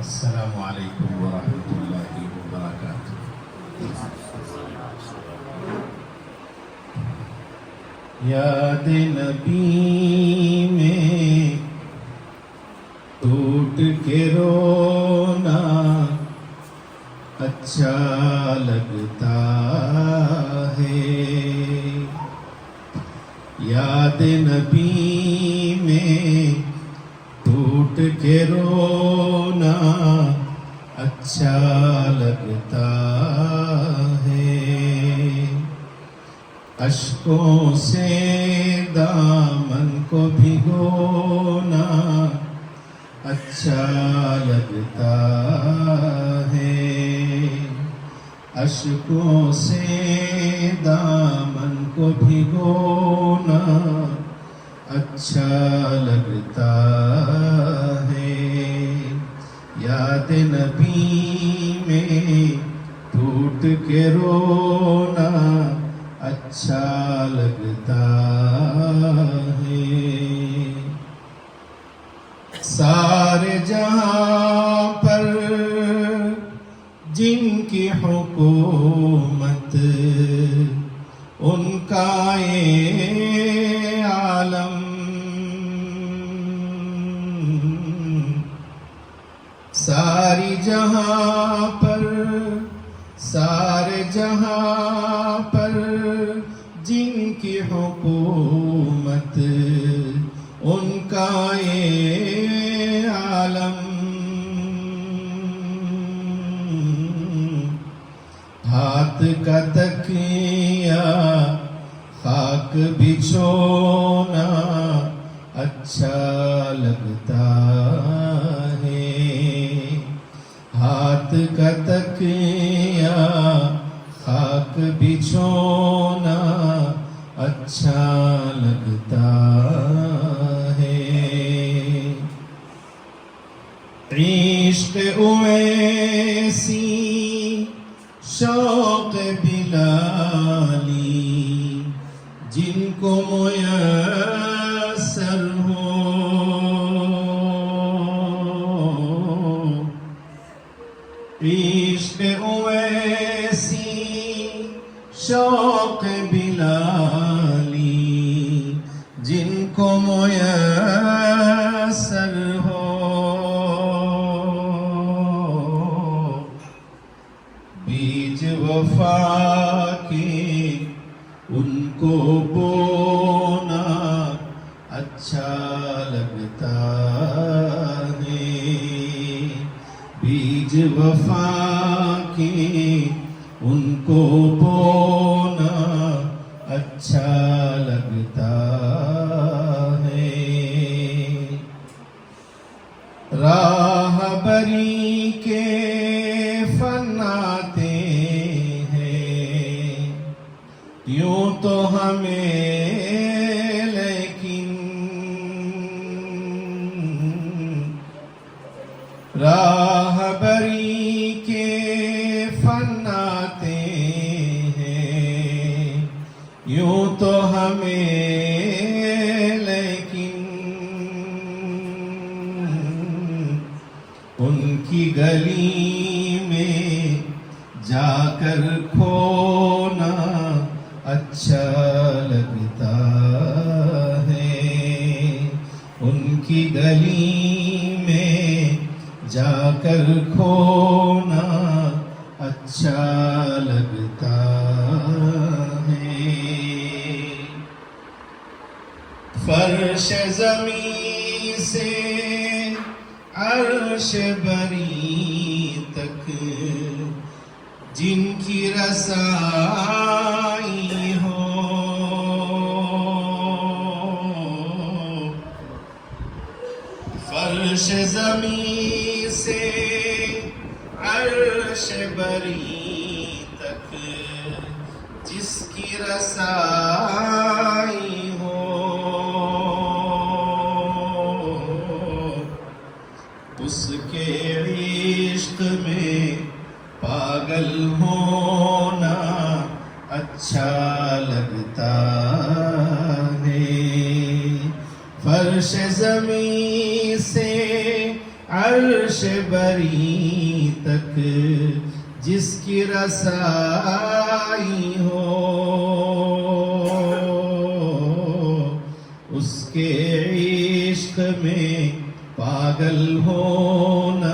السلام علیکم ورحمۃ اللہ وبرکاتہ۔ یاد نبی میں ٹوٹ کے رونا اچھا لگتا ہے، یاد نبی میں ٹوٹ کے رونا اچھا لگتا ہے، اشکوں سے دامن کو بھگونا اچھا لگتا ہے، اشکوں سے دامن کو بھگونا اچھا لگتا ہے، یاد نبی میں ٹوٹ کے رونا اچھا لگتا ہے۔ سارے جہاں پر جن کی حکومت ان کا یہ عالم، ساری جہاں پر، سارے جہاں پر جن کی حکومت ان کا یہ عالم، ہاتھ کا تکیہ خاک بچھونا اچھا لگتا ہے، ہاتھ کا تکیہ خاک بچھونا اچھا لگتا ہے، عشق اویسی شوق بلالی جن کو میسر ہو، عشق اویسی شوق بلالی جن کو میسر ہو، بیج وفا کے ان کو بونا اچھا لگتا ہے، بیج وفا کے ان کو بونا اچھا لگتا ہے، راہبری کے فن آتے ہیں یوں تو ہمیں، لیکن راہبری کے فن آتے ہیں یوں تو ہمیں، لیکن ان کی گلی میں جا کر کھونا اچھا لگتا ہے، ان کی گلی میں جا کر کھونا اچھا لگتا ہے، فرش زمین سے عرش بری تک جن کی رسائی ہو، فرش زمین سے عرش بری تک جس کی رسائی ہو، اس کے عشق میں پاگل ہونا اچھا لگتا ہے، فرش زمین سے عرش عرش بری تک جس کی رسائی ہو، اس کے عشق میں پاگل ہونا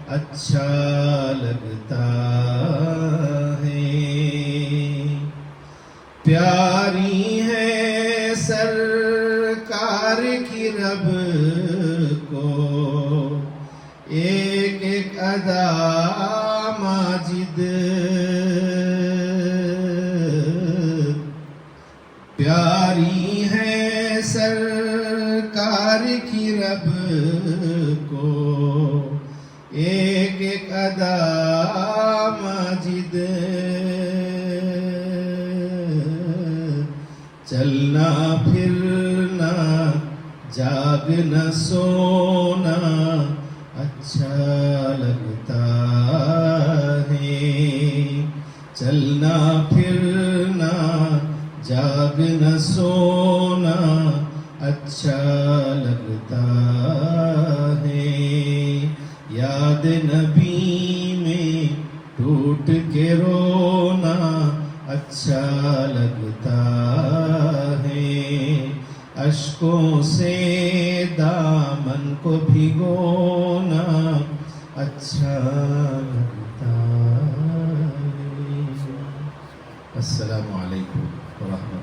اچھا لگتا ہے۔ پیاری ہے سرکار کی رب کو ایک ایک ادا ماجد، پیاری ہے سرکار کی رب کو ایک ایک ادا ماجد، چلنا پھرنا جاگنا سونا اچھا لگتا ہے۔ چلنا پھرنا جاگنا سونا اچھا لگتا ہے۔ یاد نبی میں ٹوٹ کے رونا اچھا لگتا ہے۔ اشکوں سے دامن کو بھگونا اچھا لگتا ہے۔ السلام علیکم ورحمۃ اللہ۔